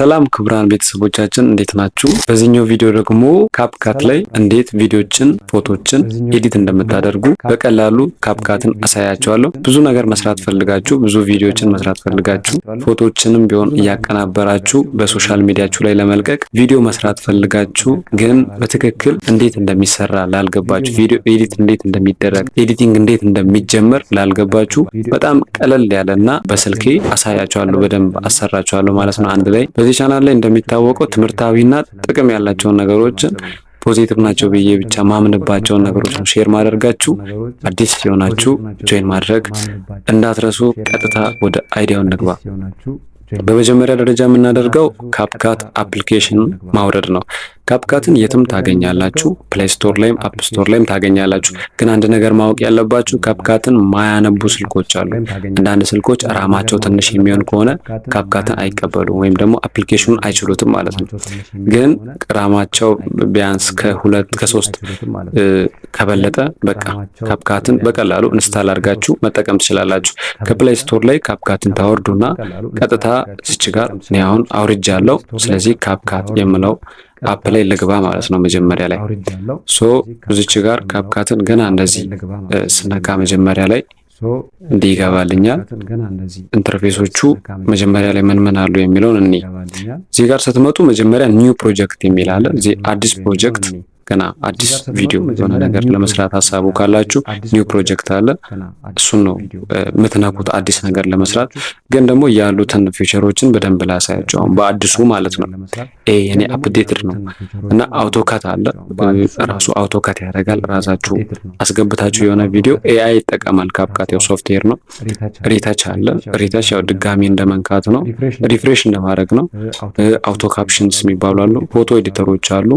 ሰላም ክቡራን ቤተሰቦቻችን እንዴት ናችሁ? በዚህኛው ቪዲዮ ደግሞ ካፕካት ላይ እንዴት ቪዲዮችን፣ ፎቶችን ኤዲት እንደምታደርጉ በቀላሉ ካፕካትን አሳያችኋለሁ። ብዙ ነገር መስራት ፈልጋችሁ፣ ብዙ ቪዲዮችን መስራት ፈልጋችሁ፣ ፎቶችንም ቢሆን እያቀናበራችሁ በሶሻል ሚዲያችሁ ላይ ለመልቀቅ ቪዲዮ መስራት ፈልጋችሁ ግን በትክክል እንዴት እንደሚሰራ ላልገባችሁ፣ ቪዲዮ ኤዲት እንዴት እንደሚደረግ፣ ኤዲቲንግ እንዴት እንደሚጀመር ላልገባችሁ በጣም ቀለል ያለና በስልኬ አሳያችኋለሁ፣ በደንብ አሰራችኋለሁ ማለት ነው አንድ ላይ። በዚህ ቻናል ላይ እንደሚታወቀው ትምህርታዊና ጥቅም ያላቸውን ነገሮችን ፖዚቲቭ ናቸው ብዬ ብቻ ማምንባቸውን ነገሮች ነው ሼር ማደርጋችሁ። አዲስ የሆናችሁ ጆይን ማድረግ እንዳትረሱ። ቀጥታ ወደ አይዲያው እንግባ። በመጀመሪያ ደረጃ የምናደርገው ካፕካት አፕሊኬሽን ማውረድ ነው። ካፕካትን የትም ታገኛላችሁ፣ ፕሌይ ስቶር ላይም አፕ ስቶር ላይም ታገኛላችሁ። ግን አንድ ነገር ማወቅ ያለባችሁ ካፕካትን ማያነቡ ስልኮች አሉ። አንዳንድ ስልኮች ራማቸው ትንሽ የሚሆን ከሆነ ካፕካትን አይቀበሉም ወይም ደግሞ አፕሊኬሽኑን አይችሉትም ማለት ነው። ግን ራማቸው ቢያንስ ከሶስት ከበለጠ በቃ ካፕካትን በቀላሉ ኢንስታል አድርጋችሁ መጠቀም ትችላላችሁ። ከፕሌይ ስቶር ላይ ካፕካትን ታወርዱና ቀጥታ እዚች ጋር እኔ አሁን አውርጃለሁ። ስለዚህ ካፕካት የምለው አፕ ላይ ልግባ ማለት ነው። መጀመሪያ ላይ እዚች ጋር ካፕካትን ገና እንደዚህ ስነካ መጀመሪያ ላይ እንዲህ ይገባልኛል። ኢንተርፌሶቹ መጀመሪያ ላይ ምን አሉ የሚለውን እኔ እዚህ ጋር ስትመጡ መጀመሪያ ኒው ፕሮጀክት የሚል አለ። እዚህ አዲስ ፕሮጀክት ገና አዲስ ቪዲዮ የሆነ ነገር ለመስራት ሀሳቡ ካላችሁ ኒው ፕሮጀክት አለ። እሱን ነው የምትነኩት አዲስ ነገር ለመስራት። ግን ደግሞ ያሉትን ፊቸሮችን በደንብ ላሳያችሁ አሁን በአዲሱ ማለት ነው። የኔ አፕዴትድ ነው እና አውቶካት አለ። ራሱ አውቶካት ያደርጋል። ራሳችሁ አስገብታችሁ የሆነ ቪዲዮ ኤአይ ይጠቀማል። ካፕካት ያው ሶፍትዌር ነው። ሪታች አለ። ሪታች ያው ድጋሚ እንደመንካት ነው፣ ሪፍሬሽ እንደማድረግ ነው። አውቶ ካፕሽንስ የሚባሉ አሉ። ፎቶ ኤዲተሮች አሉ።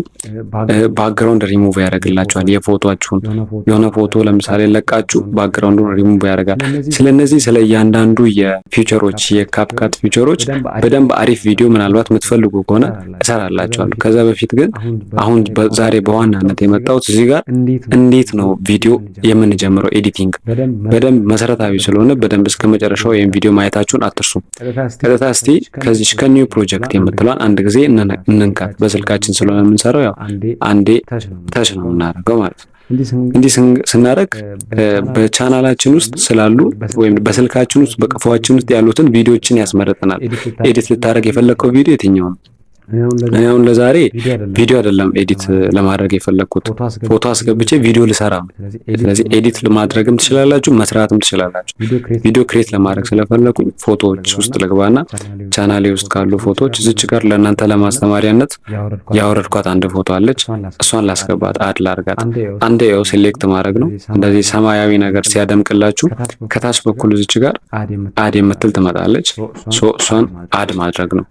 ባክግራውንድ ሪሙቭ ያደርግላችኋል። የፎቶአችሁን የሆነ ፎቶ ለምሳሌ ለቃችሁ ባክግራውንዱን ሪሙቭ ያደርጋል። ስለነዚህ ስለ እያንዳንዱ የፊቸሮች የካፕካት ፊቸሮች በደንብ አሪፍ ቪዲዮ ምናልባት የምትፈልጉ ከሆነ እሰራላችኋለሁ። ከዛ በፊት ግን አሁን ዛሬ በዋናነት የመጣሁት እዚህ ጋር እንዴት ነው ቪዲዮ የምንጀምረው ኤዲቲንግ በደንብ መሰረታዊ ስለሆነ በደንብ እስከ መጨረሻው ይሄን ቪዲዮ ማየታችሁን አትርሱ። ቀጥታ እስቲ ከዚህ ከኒው ፕሮጀክት የምትሏን አንድ ጊዜ እንንካት። በስልካችን ስለሆነ የምንሰራው ያው አንዴ ታች ነው የምናደርገው ማለት ነው። እንዲህ ስናደርግ በቻናላችን ውስጥ ስላሉ ወይም በስልካችን ውስጥ በቀፎዋችን ውስጥ ያሉትን ቪዲዮዎችን ያስመርጠናል። ኤዲት ልታደርግ የፈለግከው ቪዲዮ የትኛው ነው? እኔ አሁን ለዛሬ ቪዲዮ አይደለም ኤዲት ለማድረግ የፈለግኩት ፎቶ አስገብቼ ቪዲዮ ልሰራ ነው። ስለዚህ ኤዲት ለማድረግም ትችላላችሁ፣ መስራትም ትችላላችሁ። ቪዲዮ ክሬት ለማድረግ ስለፈለኩኝ ፎቶዎች ውስጥ ልግባና ቻናሌ ውስጥ ካሉ ፎቶዎች እዚች ጋር ለእናንተ ለማስተማሪያነት ያወረድኳት አንድ ፎቶ አለች። እሷን ላስገባት፣ አድ ላርጋት። አንዴ ያው ሴሌክት ማድረግ ነው። እንደዚህ ሰማያዊ ነገር ሲያደምቅላችሁ ከታች በኩል እዚች ጋር አድ የምትል ትመጣለች። እሷን አድ ማድረግ ነው።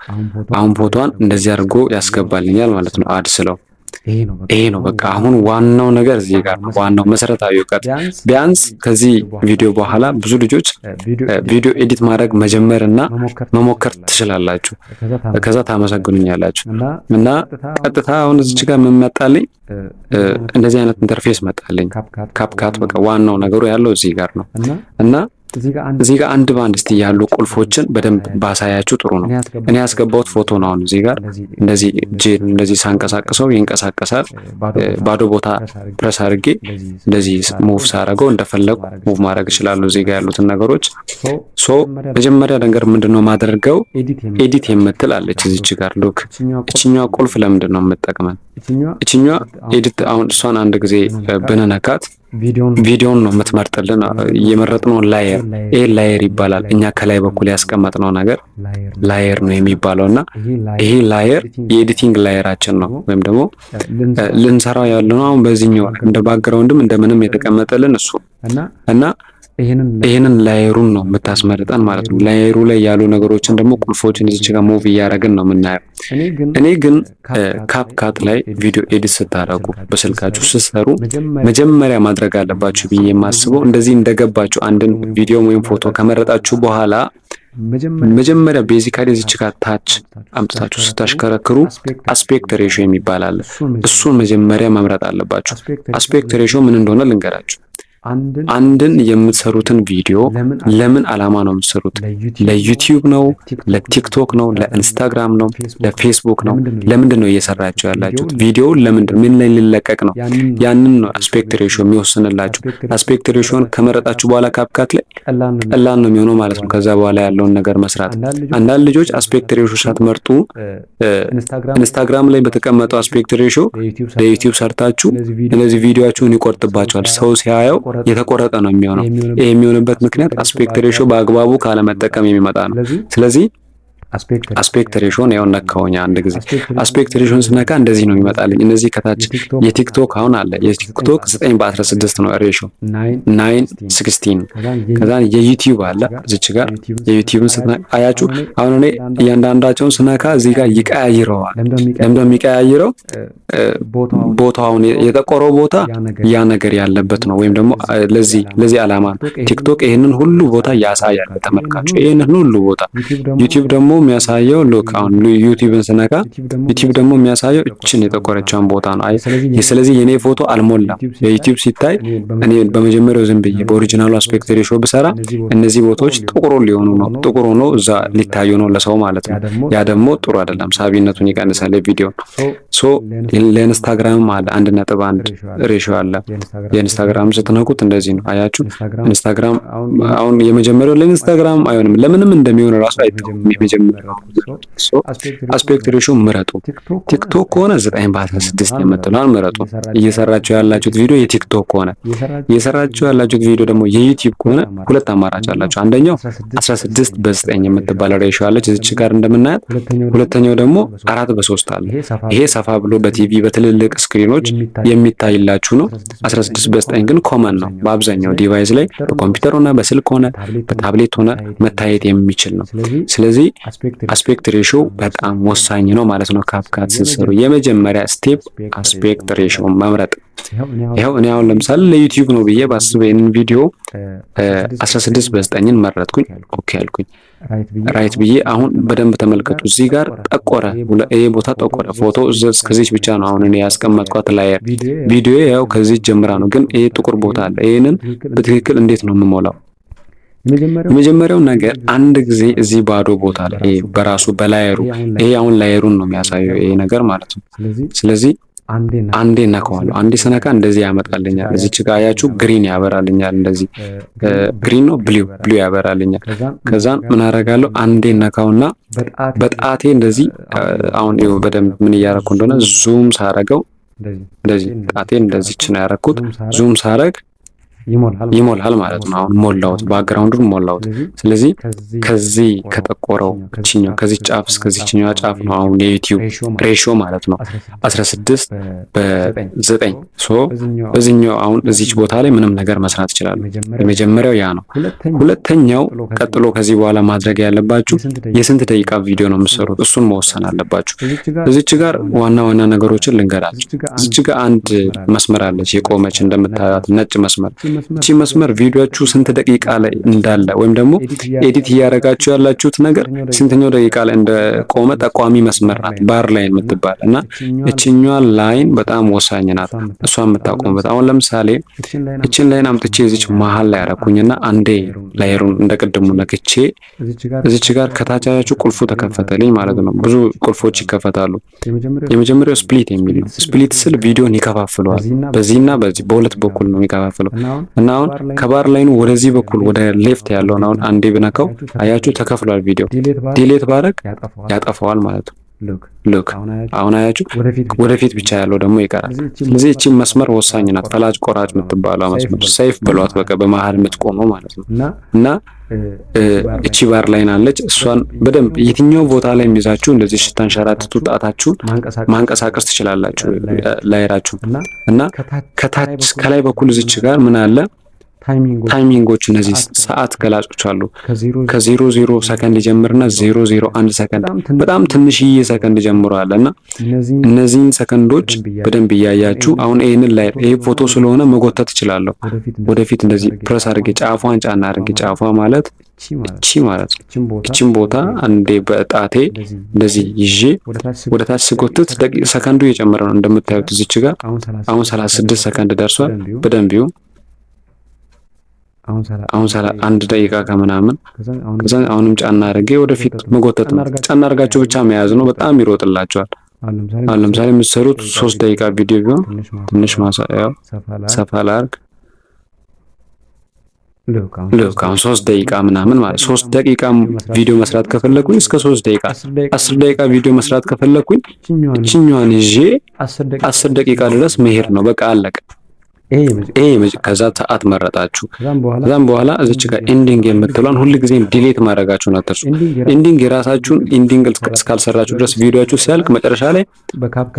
አሁን ፎቶዋን እንደዚህ አድርጎ ያስገባልኛል ማለት ነው። አድ ስለው ይሄ ነው በቃ። አሁን ዋናው ነገር እዚህ ጋር ነው። ዋናው መሰረታዊ እውቀት ቢያንስ ከዚህ ቪዲዮ በኋላ ብዙ ልጆች ቪዲዮ ኤዲት ማድረግ መጀመርና መሞከር ትችላላችሁ። ከዛ ታመሰግኑኛላችሁ። እና ቀጥታ አሁን እዚህ ጋር ምን መጣልኝ? እንደዚህ አይነት ኢንተርፌስ መጣልኝ። ካፕካት በቃ ዋናው ነገሩ ያለው እዚህ ጋር ነው። እና እዚህ ጋር አንድ ባንድ እስቲ ያሉ ቁልፎችን በደንብ ባሳያችሁ ጥሩ ነው። እኔ ያስገባሁት ፎቶ ነው። አሁን እዚህ ጋር እንደዚህ ሳንቀሳቅሰው ይንቀሳቀሳል። ባዶ ቦታ ፕረስ አድርጌ እንደዚህ ሙቭ ሳደርገው እንደፈለጉ ሙቭ ማድረግ እችላለሁ። እዚህ ጋር ያሉትን ነገሮች መጀመሪያ ነገር ምንድነው ማድረግ? ኤዲት የምትል አለች እዚች ጋር ሉክ። እችኛዋ ቁልፍ ለምንድን ነው የምትጠቅመን? እችኛዋ ኤዲት አሁን እሷን አንድ ጊዜ ብንነካት ቪዲዮን ነው የምትመርጥልን። የመረጥነው ላየር ላየር ይባላል። እኛ ከላይ በኩል ያስቀመጥነው ነገር ላየር ነው የሚባለው እና ይሄ ላየር የኤዲቲንግ ላየራችን ነው ወይም ደግሞ ልንሰራው ያለነው አሁን በዚህኛው እንደ ባክግራውንድም እንደምንም የተቀመጠልን እሱ እና ይሄንን ላየሩን ነው የምታስመርጠን ማለት ነው። ላየሩ ላይ ያሉ ነገሮችን ደግሞ ቁልፎችን እዚች ጋር ሙቭ እያደረግን ነው የምናየው። እኔ ግን ካፕካት ላይ ቪዲዮ ኤዲት ስታደርጉ በስልካችሁ ስትሰሩ መጀመሪያ ማድረግ አለባችሁ ብዬ የማስበው እንደዚህ እንደገባችሁ አንድን ቪዲዮ ወይም ፎቶ ከመረጣችሁ በኋላ መጀመሪያ ቤዚካሊ እዚች ጋር ታች አምጥታችሁ ስታሽከረክሩ አስፔክት ሬሽዮ የሚባል አለ። እሱን መጀመሪያ መምረጥ አለባችሁ። አስፔክት ሬሽዮ ምን እንደሆነ ልንገራችሁ። አንድን የምትሰሩትን ቪዲዮ ለምን ዓላማ ነው የምትሰሩት? ለዩቲዩብ ነው? ለቲክቶክ ነው? ለኢንስታግራም ነው? ለፌስቡክ ነው? ለምንድን ነው እየሰራችሁ ያላችሁት? ቪዲዮውን ለምንድን ምን ላይ ሊለቀቅ ነው? ያንን ነው አስፔክት ሬሽዮ የሚወስንላችሁ። አስፔክት ሬሽዮን ከመረጣችሁ በኋላ ካፕካት ላይ ቀላል ነው የሚሆነው ማለት ነው። ከዛ በኋላ ያለውን ነገር መስራት። አንዳንድ ልጆች አስፔክት ሬሽዮ ሳትመርጡ ኢንስታግራም ላይ በተቀመጠው አስፔክት ሬሽዮ ለዩቲዩብ ሰርታችሁ እነዚህ ቪዲዮአችሁን ይቆርጥባቸዋል። ሰው ሲያየው የተቆረጠ ነው የሚሆነው። ይሄ የሚሆንበት ምክንያት አስፔክት ሬሽዮ በአግባቡ ካለመጠቀም የሚመጣ ነው። ስለዚህ አስፔክት ሬሽዮን ያው ነካውኛ አንድ ጊዜ አስፔክት ሬሽዮን ስነካ እንደዚህ ነው የሚመጣልኝ። እነዚህ ከታች የቲክቶክ አሁን አለ። የቲክቶክ 9:16 ነው ሬሽዮ 9:16። ከዛ የዩቲዩብ አለ እዚች ጋር የዩቲዩብን ስትነካ አያችሁ። አሁን እኔ እያንዳንዳቸውን ስነካ እዚህ ጋር ይቀያይረዋል። ለምን የሚቀያይረው? ቦታውን የጠቆረው ቦታ ያ ነገር ያለበት ነው፣ ወይም ደግሞ ለዚህ ዓላማ ነው። ቲክቶክ ይሄንን ሁሉ ቦታ ያሳያል ተመልካቹ፣ ይሄንን ሁሉ ቦታ። ዩቲዩብ ደግሞ የሚያሳየው ሉክ አሁን ዩቲዩብን ስነካ ዩቲዩብ ደግሞ የሚያሳየው እችን የጠቆረችውን ቦታ ነው። አይ ስለዚህ የኔ ፎቶ አልሞላም። የዩቲዩብ ሲታይ እኔ በመጀመሪያው ዝም ብዬ በኦሪጂናሉ አስፔክት ሬሽዮ ብሰራ እነዚህ ቦታዎች ጥቁር ሊሆኑ ነው፣ ጥቁር ሆኖ እዛ ሊታዩ ነው ለሰው ማለት ነው። ያ ደግሞ ጥሩ አይደለም፣ ሳቢነቱን ይቀንሳል ቪዲዮ። ሶ ለኢንስታግራም አለ 1.1 ሬሽዮ አለ። የኢንስታግራም ስትነኩት እንደዚህ ነው አያችሁ። ኢንስታግራም አሁን የመጀመሪያው ለኢንስታግራም አይሆንም፣ ለምንም እንደሚሆን ራሱ አይታወቅም። አስፔክት ሬሽዮ ምረጡ። ቲክቶክ ከሆነ 9:16 የምትለዋን ምረጡ። እየሰራችሁ ያላችሁት ቪዲዮ የቲክቶክ ከሆነ፣ እየሰራችሁ ያላችሁት ቪዲዮ ደግሞ የዩቲዩብ ከሆነ ሁለት አማራጭ አላችሁ። አንደኛው 16:9 የምትባል ሬሽዮ አለች እዚች ጋር እንደምናያት። ሁለተኛው ደግሞ 4:3 አለ። ይሄ ሰፋ ብሎ በቲቪ በትልልቅ ስክሪኖች የሚታይላችሁ ነው። 16:9 ግን ኮመን ነው በአብዛኛው ዲቫይስ ላይ በኮምፒውተር ሆነ በስልክ ሆነ በታብሌት ሆነ መታየት የሚችል ነው። ስለዚህ አስፔክት ሬሽዮ በጣም ወሳኝ ነው ማለት ነው። ካፕካት ስትሰሩ የመጀመሪያ ስቴፕ አስፔክት ሬሽዮ መምረጥ። ይኸው እኔ አሁን ለምሳሌ ለዩቲዩብ ነው ብዬ ባስበው ይሄንን ቪዲዮ 16:9ን መረጥኩኝ። ኦኬ አልኩኝ። ራይት ብዬ አሁን በደንብ ተመልከቱ። እዚህ ጋር ጠቆረ፣ ይሄ ቦታ ጠቆረ። ፎቶ እስከዚህ ብቻ ነው አሁን እኔ ያስቀመጥኳት ላየር። ቪዲዮ ያው ከዚህ ጀምራ ነው፣ ግን ይሄ ጥቁር ቦታ አለ። ይሄንን በትክክል እንዴት ነው የምሞላው? የመጀመሪያው ነገር አንድ ጊዜ እዚህ ባዶ ቦታ ላይ ይሄ በራሱ በላየሩ ይሄ አሁን ላየሩን ነው የሚያሳየው ይሄ ነገር ማለት ነው። ስለዚህ አንዴ ነካዋለሁ። አንዴ ስነካ እንደዚህ ያመጣልኛል። እዚች ጋር አያችሁ ግሪን ያበራልኛል። እንደዚህ ግሪን ነው ብሉ ያበራልኛል። ከዛን ምን አደርጋለሁ? አንዴ ነካውና በጣቴ እንደዚህ አሁን ይኸው በደንብ ምን እያደረኩ እንደሆነ ዙም ሳረገው እንደዚህ ጣቴን እንደዚች ነው ያደረኩት። ዙም ሳረግ ይሞላል ማለት ነው። አሁን ሞላውት፣ ባክግራውንዱን ሞላውት። ስለዚህ ከዚህ ከጠቆረው እቺኛው ከዚህ ጫፍ እስከዚህኛው ጫፍ ነው አሁን የዩቲዩብ ሬሽዮ ማለት ነው 16:9። ሶ በዚህኛው አሁን እዚች ቦታ ላይ ምንም ነገር መስራት ይችላሉ። የመጀመሪያው ያ ነው። ሁለተኛው ቀጥሎ ከዚህ በኋላ ማድረግ ያለባችሁ የስንት ደቂቃ ቪዲዮ ነው የምትሰሩት፣ እሱን መወሰን አለባችሁ። እዚች ጋር ዋና ነገሮችን ልንገራችሁ። እዚች ጋር አንድ መስመር አለች የቆመች እንደምታዩት ነጭ መስመር። እቺ መስመር ቪዲዮአችሁ ስንት ደቂቃ ላይ እንዳለ ወይም ደግሞ ኤዲት እያደረጋችሁ ያላችሁት ነገር ስንተኛው ደቂቃ ላይ እንደቆመ ጠቋሚ መስመር ናት፣ ባር ላይን የምትባል እና እቺኛዋ ላይን በጣም ወሳኝ ናት። እሷ የምታቆምበት አሁን ለምሳሌ እቺን ላይን አምጥቼ እዚች መሃል ላይ ያረኩኝና አንዴ ላየሩን እንደቀደሙ ነክቼ እዚች ጋር ከታቻያችሁ ቁልፉ ተከፈተልኝ ማለት ነው። ብዙ ቁልፎች ይከፈታሉ። የመጀመሪያው ስፕሊት የሚል ነው። ስፕሊት ስል ቪዲዮን ይከፋፍለዋል። በዚህና በዚህ በሁለት በኩል ነው የሚከፋፍለው እና አሁን ከባር ላይኑ ወደዚህ በኩል ወደ ሌፍት ያለውን አሁን አንዴ ብነካው አያችሁ ተከፍሏል። ቪዲዮ ዲሌት ባረግ ያጠፋዋል ማለት ነው። ሉክ አሁን አያችሁ ወደፊት ብቻ ያለው ደግሞ ይቀራል። ስለዚህ እቺ መስመር ወሳኝ ናት። ፈላጭ ቆራጭ የምትባለው መስመር ሴፍ ብሏት በቃ በመሃል የምትቆመው ማለት ነው። እና እቺ ባር ላይን አለች። እሷን በደንብ የትኛው ቦታ ላይ የሚይዛችሁ እንደዚህ ስታንሸራትቱ ጣታችሁን ማንቀሳቀስ ትችላላችሁ ላይራችሁ እና ከታች ከላይ በኩል እዚች ጋር ምን አለ ታይሚንጎች እነዚህ ሰዓት ገላጮች አሉ። ከ00 ሰከንድ ጀምርና 001 ሰከንድ በጣም ትንሽዬ ሰከንድ ጀምሮ አለና እነዚህን ሰከንዶች በደንብ እያያችሁ አሁን ይሄንን ላይ ይሄ ፎቶ ስለሆነ መጎተት እችላለሁ። ወደፊት እንደዚህ ፕሬስ አድርጌ ጫፏን ጫና አድርጌ ጫፏ ማለት እቺ ማለት እቺን ቦታ አንዴ በጣቴ እንደዚህ ይዤ ወደ ታች ስጎትት ሰከንዱ እየጨመረ ነው እንደምታዩት እዚች ጋር አሁን 36 ሰከንድ ደርሷል። በደንብ ይሁን አሁን 1 ደቂቃ ከምናምን ከዛ አሁንም ጫና አድርጌ ወደፊት መጎተት ነው። ጫና አድርጋችሁ ብቻ መያዝ ነው። በጣም ይሮጥላችኋል። አሁን ለምሳሌ የምትሰሩት 3 ደቂቃ ቪዲዮ ቢሆን ትንሽ ማሳያው ሰፋ ላድርግ። ልክ አሁን 3 ደቂቃ ምናምን ማለት 3 ደቂቃ ቪዲዮ መስራት ከፈለኩኝ እስከ 3 ደቂቃ 10 ደቂቃ ቪዲዮ መስራት ከፈለኩኝ እችኛዋን ይዤ 10 ደቂቃ ድረስ መሄድ ነው። በቃ አለቀ። ከዛ ሰዓት መረጣችሁ። ከዛም በኋላ እዚች ጋር ኤንዲንግ የምትሏን ሁሉ ጊዜ ዲሌት ማድረጋችሁን አትርሱ። ኤንዲንግ የራሳችሁን ኤንዲንግ እስካልሰራችሁ ድረስ ቪዲዮአችሁ ሲያልቅ መጨረሻ ላይ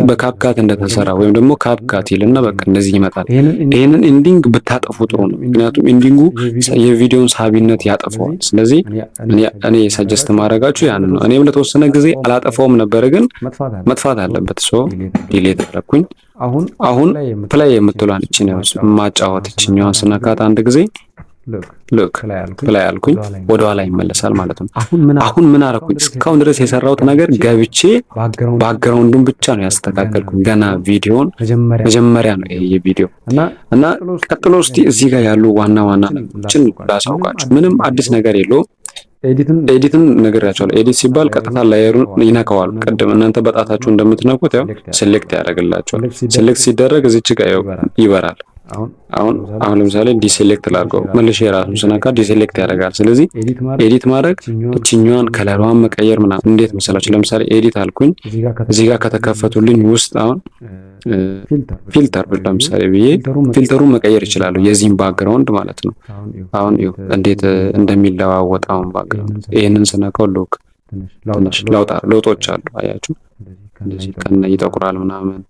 በካፕካት እንደተሰራ ወይም ደግሞ ካፕካት ይልና በቃ እንደዚህ ይመጣል። ይሄንን ኤንዲንግ ብታጠፉ ጥሩ ነው። ምክንያቱም ኤንዲንጉ የቪዲዮውን ሳቢነት ያጠፋዋል። ስለዚህ እኔ ሰጀስት ማድረጋችሁ ያን ነው። እኔም ለተወሰነ ጊዜ አላጠፋውም ነበር፣ ግን መጥፋት አለበት። ዲሌት አደረኩኝ። አሁን ፕሌይ የምትሏን እቺ ነው ማጫወት። እቺኛዋን ስነካት አንድ ጊዜ ልክ ፕሌይ አልኩኝ፣ ወደ ኋላ ይመለሳል ማለት ነው። አሁን ምን አደረኩኝ? እስካሁን ድረስ የሰራሁት ነገር ገብቼ ባክግራውንዱን ብቻ ነው ያስተካከልኩኝ። ገና ቪዲዮውን መጀመሪያ ነው ይሄ የቪዲዮ እና ቀጥሎ እስቲ እዚህ ጋር ያሉ ዋና ነገሮችን ላሳውቃችሁ። ምንም አዲስ ነገር የለውም። ኤዲትን ነግሬያቸዋለሁ። ኤዲት ሲባል ቀጥታ ላየሩን ይነካዋል። ቀደም እናንተ በጣታችሁ እንደምትነኩት ያው ሴሌክት ያደርግላችኋል። ሴሌክት ሲደረግ እዚች ጋር ይበራል። አሁን ለምሳሌ ዲሴሌክት ላድርገው መልሼ የራሱን ስነካ ዲሴሌክት ያደርጋል። ስለዚህ ኤዲት ማድረግ እችኛዋን ከለሯን መቀየር ምናምን እንዴት መሰላችሁ? ለምሳሌ ኤዲት አልኩኝ። እዚህ ጋር ከተከፈቱልኝ ውስጥ አሁን ፊልተር ለምሳሌ ብዬ ፊልተሩን መቀየር ይችላሉ። የዚህም ባክግራውንድ ማለት ነው። አሁን እንዴት እንደሚለዋወጥ አሁን ባክግራውንድ ይሄንን ስነካው ሎክ ትንሽ ለውጦች አሉ። አያችሁ እንደዚህ ቀን ይጠቁራል ምናምን።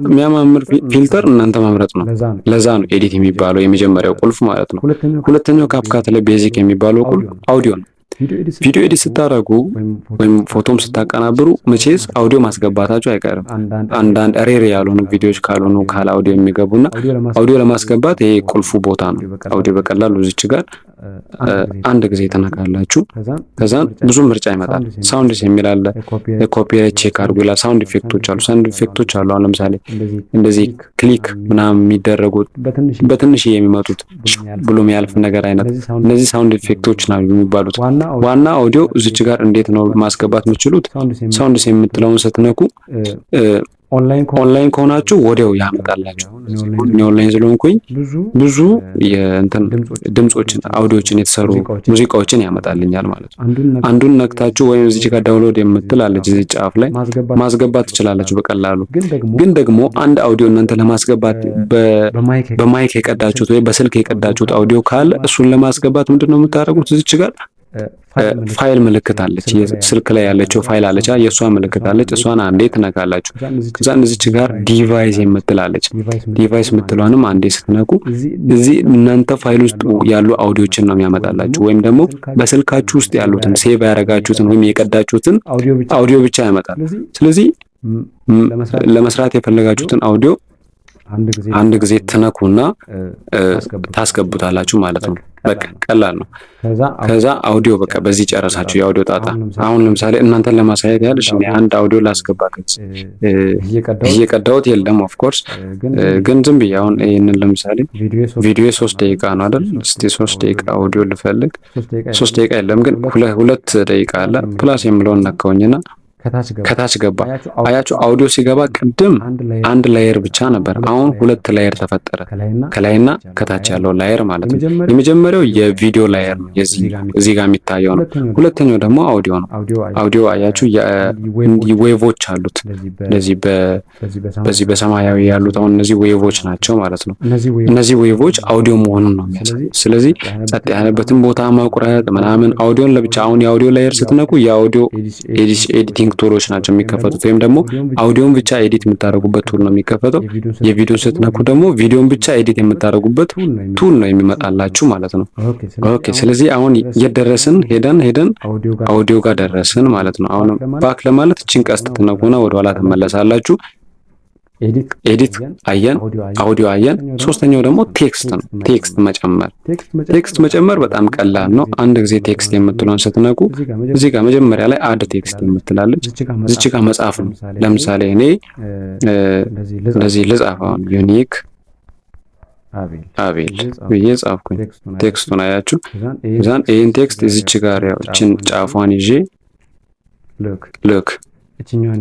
የሚያማምር ፊልተር እናንተ መምረጥ ነው። ለዛ ነው ኤዲት የሚባለው የመጀመሪያው ቁልፍ ማለት ነው። ሁለተኛው ካፕካት ላይ ቤዚክ የሚባለው ቁልፍ አውዲዮ ነው። ቪዲዮ ኤዲት ስታደርጉ ወይም ፎቶም ስታቀናብሩ መቼስ አውዲዮ ማስገባታችሁ አይቀርም። አንዳንድ ሬር ያልሆኑ ቪዲዮዎች ካልሆኑ ካለ አውዲዮ የሚገቡና አውዲዮ ለማስገባት ይሄ ቁልፉ ቦታ ነው። አውዲዮ በቀላሉ እዚች ጋር አንድ ጊዜ ተነካላችሁ። ከዛን ብዙ ምርጫ ይመጣል። ሳውንድስ የሚል አለ። ኮፒራይት ቼክ አድርጉ ይላል። ሳውንድ ኢፌክቶች አሉ። ሳውንድ ኢፌክቶች አሉ። አሁን ለምሳሌ እንደዚህ ክሊክ ምናምን የሚደረጉት በትንሽ የሚመጡት ብሎ የሚያልፍ ነገር አይነት እነዚህ ሳውንድ ኢፌክቶች ነው የሚባሉት። ዋና አውዲዮ እዚች ጋር እንዴት ነው ማስገባት የምትችሉት? ሳውንድስ የምትለውን ስትነኩ ኦንላይን ከሆናችሁ ወዲያው ያመጣላችሁ። ኦንላይን ስለሆንኩኝ ብዙ የእንትን ድምጾችን አውዲዮችን የተሰሩ ሙዚቃዎችን ያመጣልኛል ማለት ነው። አንዱን ነክታችሁ ወይም እዚህ ጋር ዳውንሎድ የምትላለች እዚህ ጫፍ ላይ ማስገባት ትችላላችሁ በቀላሉ። ግን ደግሞ አንድ አውዲዮ እናንተ ለማስገባት በማይክ የቀዳችሁት ወይ በስልክ የቀዳችሁት አውዲዮ ካለ እሱን ለማስገባት ምንድነው የምታደርጉት? እዚች ጋር ፋይል ምልክት አለች። ስልክ ላይ ያለችው ፋይል አለች። የሷ ምልክት አለች። እሷን አንዴ ትነካላችሁ። ከዛ እዚች ጋር ዲቫይስ የምትላለች። ዲቫይስ የምትለዋንም አንዴ ስትነኩ እዚህ እናንተ ፋይል ውስጥ ያሉ አውዲዮችን ነው የሚያመጣላችሁ። ወይም ደግሞ በስልካችሁ ውስጥ ያሉትን ሴቭ ያደረጋችሁትን ወይም የቀዳችሁትን አውዲዮ ብቻ ያመጣል። ስለዚህ ለመስራት የፈለጋችሁትን አውዲዮ አንድ ጊዜ ትነኩና ታስገቡታላችሁ ማለት ነው። በቃ ቀላል ነው። ከዛ አውዲዮ በቃ በዚህ ጨረሳችሁ የአውዲዮ ጣጣ። አሁን ለምሳሌ እናንተን ለማሳየት ያህል እኔ አንድ አውዲዮ ላስገባ እየቀዳሁት የለም ኦፍ ኮርስ ግን ዝም ብዬ አሁን ይሄንን ለምሳሌ ቪዲዮ 3 ደቂቃ ነው አይደል? እስቲ 3 ደቂቃ አውዲዮ ልፈልግ። 3 ደቂቃ የለም ግን 2 ደቂቃ አለ። ፕላስ የምለውን ነካውኝና ከታች ገባ። አያችሁ አውዲዮ ሲገባ ቅድም አንድ ላየር ብቻ ነበር። አሁን 2 ላየር ተፈጠረ፣ ከላይና ከታች ያለው ላየር ማለት ነው። የመጀመሪያው የቪዲዮ ላየር ነው፣ እዚህ ጋር የሚታየው ነው። ሁለተኛው ደግሞ አውዲዮ ነው። አውዲዮ አያችሁ ዌቮች አሉት። በዚህ በሰማያዊ ያሉት አሁን እነዚህ ዌቮች ናቸው ማለት ነው። እነዚህ ዌቮች አውዲዮ መሆኑን ነው የሚያሳይ። ስለዚህ ጸጥ ያለበትን ቦታ መቁረጥ ምናምን አውዲዮን ለብቻ አሁን የአውዲዮ ላየር ስትነኩ የአውዲዮ ኤዲቲንግ ቱሎች ናቸው የሚከፈቱት። ወይም ደግሞ አውዲዮን ብቻ ኤዲት የምታደርጉበት ቱል ነው የሚከፈተው። የቪዲዮን ስትነኩ ደግሞ ቪዲዮን ብቻ ኤዲት የምታደርጉበት ቱል ነው የሚመጣላችሁ ማለት ነው። ኦኬ ስለዚህ አሁን የደረስን ሄደን አውዲዮ ጋር ደረስን ማለት ነው። አሁን ባክ ለማለት እቺን ቀስት ትነኩና ወደ ኋላ ተመለሳላችሁ። ኤዲት አየን፣ አውዲዮ አየን። ሶስተኛው ደግሞ ቴክስት ነው። ቴክስት መጨመር በጣም ቀላል ነው። አንድ ጊዜ ቴክስት የምትለውን ስትነኩ እዚህ ጋር መጀመሪያ ላይ አድ ቴክስት የምትላለች እዚህ ጋር መጻፍ ነው። ለምሳሌ እኔ እንደዚህ ልጻፍ አሁን ዩኒክ አቤል ብዬ ጻፍኩኝ። ቴክስቱን አያችሁ። ከዛን ይህን ቴክስት እዚች ጋር ያው እችን ጫፏን ይዤ ልክ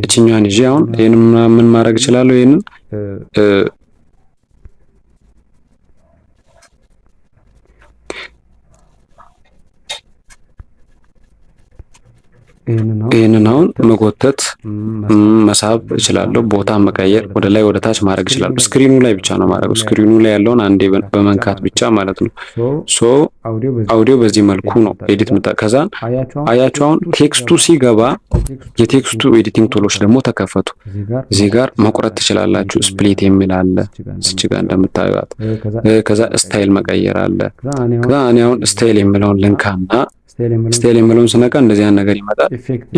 እችኛዋን ይዤ አሁን ይሄን ምን ማድረግ እችላለሁ? ይሄንን አሁን መጎተት መሳብ እችላለሁ። ቦታ መቀየር፣ ወደ ላይ ወደ ታች ማድረግ እችላለሁ። ስክሪኑ ላይ ብቻ ነው ማድረግ። ስክሪኑ ላይ ያለውን አንዴ በመንካት ብቻ ማለት ነው። አውዲዮ በዚህ መልኩ ነው ኤዲት ከዛን አያችሁ። አሁን ቴክስቱ ሲገባ የቴክስቱ ኤዲቲንግ ቶሎች ደግሞ ተከፈቱ። እዚህ ጋር መቁረጥ ትችላላችሁ። ስፕሊት የሚል አለ እዚህ ጋር እንደምታዩት። ከዛ ስታይል መቀየር አለ። ከዛ እኔ አሁን ስታይል የሚለውን ልንካና ስታይል የሚለውን ስነካ እንደዚህ አይነት ነገር ይመጣል።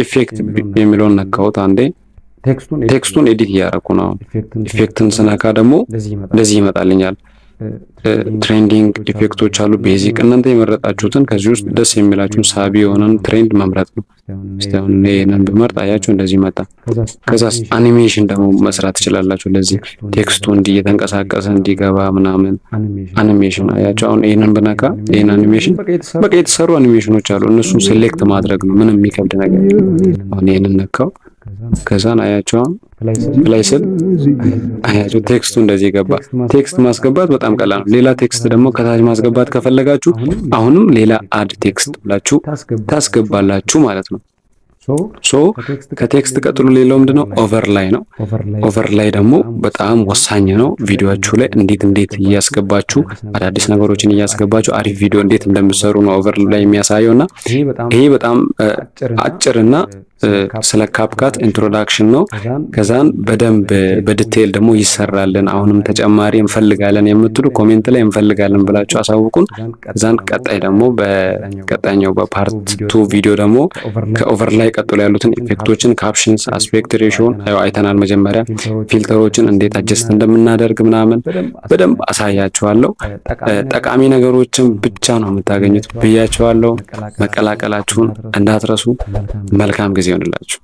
ኢፌክት የሚለውን ነካሁት አንዴ። ቴክስቱን ኤዲት እያደረኩ ነው። ኢፌክትን ስነካ ደግሞ እንደዚህ ይመጣልኛል። ትሬንዲንግ ኢፌክቶች አሉ። ቤዚክ እናንተ የመረጣችሁትን ከዚህ ውስጥ ደስ የሚላችሁን ሳቢ የሆነን ትሬንድ መምረጥ ነው። እስቲውን ይሄንን ብመርጥ አያችሁ እንደዚህ መጣ። ከዛስ አኒሜሽን ደግሞ መስራት ትችላላችሁ። ለዚህ ቴክስቱ እንዲህ እየተንቀሳቀሰ እንዲገባ ምናምን አኒሜሽን አያችሁ። አሁን ይሄንን ብነካ ይሄን አኒሜሽን በቃ የተሰሩ አኒሜሽኖች አሉ። እነሱን ሴሌክት ማድረግ ነው። ምንም የሚከብድ ነገር አሁን ይሄንን ነካው። ከዛን አያችሁ አሁን ፕላይ ስል አያችሁ ቴክስቱ እንደዚህ ገባ። ቴክስት ማስገባት በጣም ቀላል ነው። ሌላ ቴክስት ደግሞ ከታች ማስገባት ከፈለጋችሁ አሁንም ሌላ አድ ቴክስት ብላችሁ ታስገባላችሁ ማለት ነው። ሶ ከቴክስት ቀጥሎ ሌላው ምንድነው? ኦቨርላይ ነው። ኦቨርላይ ደግሞ በጣም ወሳኝ ነው። ቪዲዮአችሁ ላይ እንዴት እያስገባችሁ አዳዲስ ነገሮችን እያስገባችሁ አሪፍ ቪዲዮ እንዴት እንደምትሰሩ ነው ኦቨርላይ የሚያሳየውና ይሄ በጣም አጭርና ስለ ካፕካት ኢንትሮዳክሽን ነው። ከዛን በደንብ በዲቴል ደግሞ ይሰራልን። አሁንም ተጨማሪ እንፈልጋለን የምትሉ ኮሜንት ላይ እንፈልጋለን ብላችሁ አሳውቁን። ከዛን ቀጣይ ደግሞ በቀጣኛው በፓርት 2 ቪዲዮ ደግሞ ከኦቨርላይ ቀጥሎ ያሉትን ኢፌክቶችን፣ ካፕሽንስ፣ አስፔክት ሬሽዮን አይተናል። መጀመሪያ ፊልተሮችን እንዴት አጀስት እንደምናደርግ ምናምን በደንብ አሳያችኋለሁ። ጠቃሚ ነገሮችን ብቻ ነው የምታገኙት ብያችኋለሁ። መቀላቀላችሁን እንዳትረሱ። መልካም ጊዜ ይሆንላችሁ።